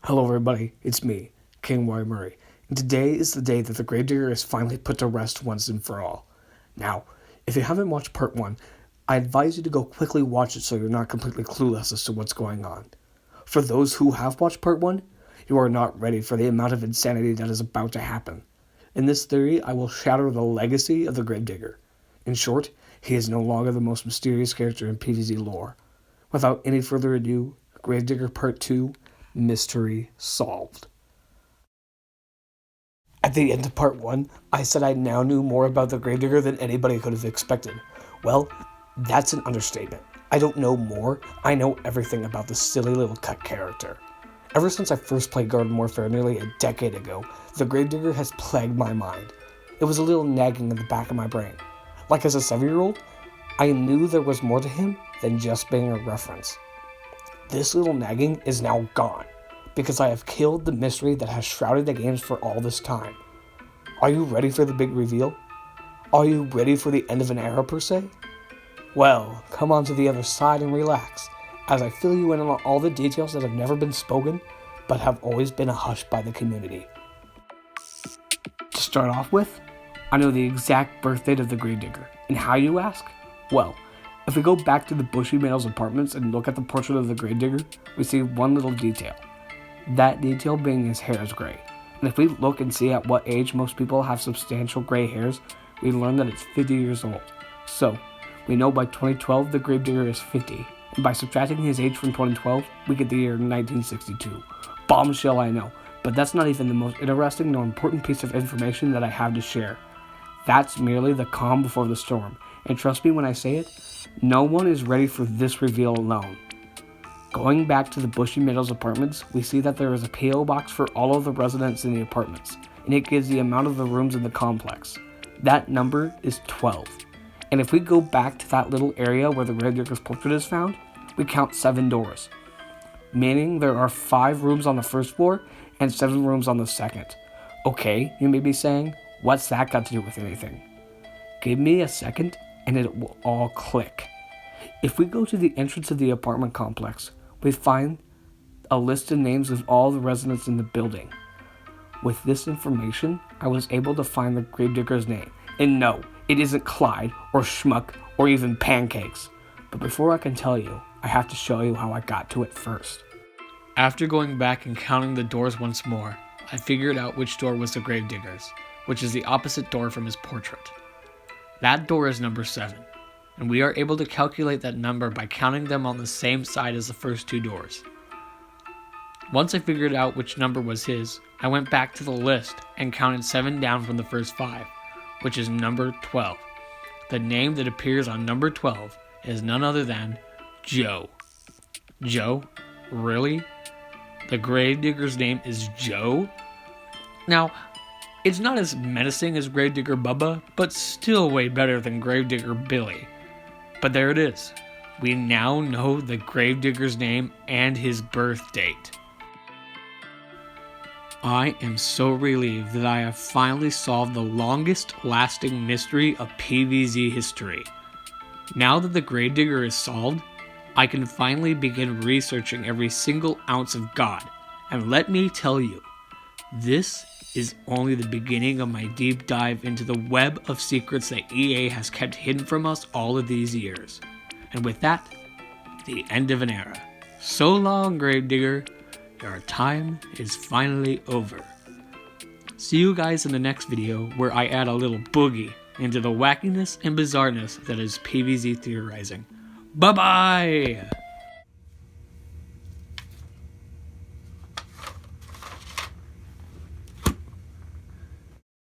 Hello everybody, it's me, King Y. Murray, and today is the day that the Gravedigger is finally put to rest once and for all. Now, if you haven't watched part 1, I advise you to go quickly watch it so you're not completely clueless as to what's going on. For those who have watched part 1, you are not ready for the amount of insanity that is about to happen. In this theory, I will shatter the legacy of the Gravedigger. In short, he is no longer the most mysterious character in PvZ lore. Without any further ado, Gravedigger Part 2, Mystery Solved. At the end of part 1, I said I now knew more about the Gravedigger than anybody could have expected. Well, that's an understatement. I don't know more, I know everything about this silly little cut character. Ever since I first played Garden Warfare nearly a decade ago, the Gravedigger has plagued my mind. It was a little nagging in the back of my brain. Like as a 7-year-old, I knew there was more to him than just being a reference. This little nagging is now gone, because I have killed the mystery that has shrouded the games for all this time. Are you ready for the big reveal? Are you ready for the end of an era per se? Well, come on to the other side and relax, as I fill you in on all the details that have never been spoken, but have always been hushed by the community. To start off with, I know the exact birth date of the Gravedigger, and how you ask? Well, if we go back to the Bushy Meadows apartments and look at the portrait of the Gravedigger, we see one little detail. That detail being his hair is gray. And if we look and see at what age most people have substantial gray hairs, we learn that it's 50 years old. So, we know by 2012 the Gravedigger is 50, and by subtracting his age from 2012, we get the year 1962. Bombshell, I know, but that's not even the most interesting nor important piece of information that I have to share. That's merely the calm before the storm, and trust me when I say it, no one is ready for this reveal alone. Going back to the Bushy Meadows apartments, we see that there is a P.O. box for all of the residents in the apartments, and it gives the amount of the rooms in the complex. That number is 12. And if we go back to that little area where the Gravedigger's portrait is found, we count 7 doors, meaning there are 5 rooms on the first floor and 7 rooms on the second. Okay, you may be saying, what's that got to do with anything? Give me a second and it will all click. If we go to the entrance of the apartment complex, we find a list of names of all the residents in the building. With this information, I was able to find the Gravedigger's name. And no, it isn't Clyde or Schmuck or even Pancakes. But before I can tell you, I have to show you how I got to it first. After going back and counting the doors once more, I figured out which door was the Gravedigger's, which is the opposite door from his portrait. That door is number 7. And we are able to calculate that number by counting them on the same side as the first 2 doors. Once I figured out which number was his, I went back to the list and counted 7 down from the first 5, which is number 12. The name that appears on number 12 is none other than Joe. Joe? Really? The Gravedigger's name is Joe? Now, it's not as menacing as Gravedigger Bubba, but still way better than Gravedigger Billy. But there it is. We now know the Gravedigger's name and his birth date. I am so relieved that I have finally solved the longest lasting mystery of PvZ history. Now that the Gravedigger is solved, I can finally begin researching every single ounce of God. And let me tell you, this is only the beginning of my deep dive into the web of secrets that EA has kept hidden from us all of these years. And with that, the end of an era. So long, Gravedigger. Your time is finally over. See you guys in the next video where I add a little boogie into the wackiness and bizarreness that is PvZ theorizing. Bye-bye!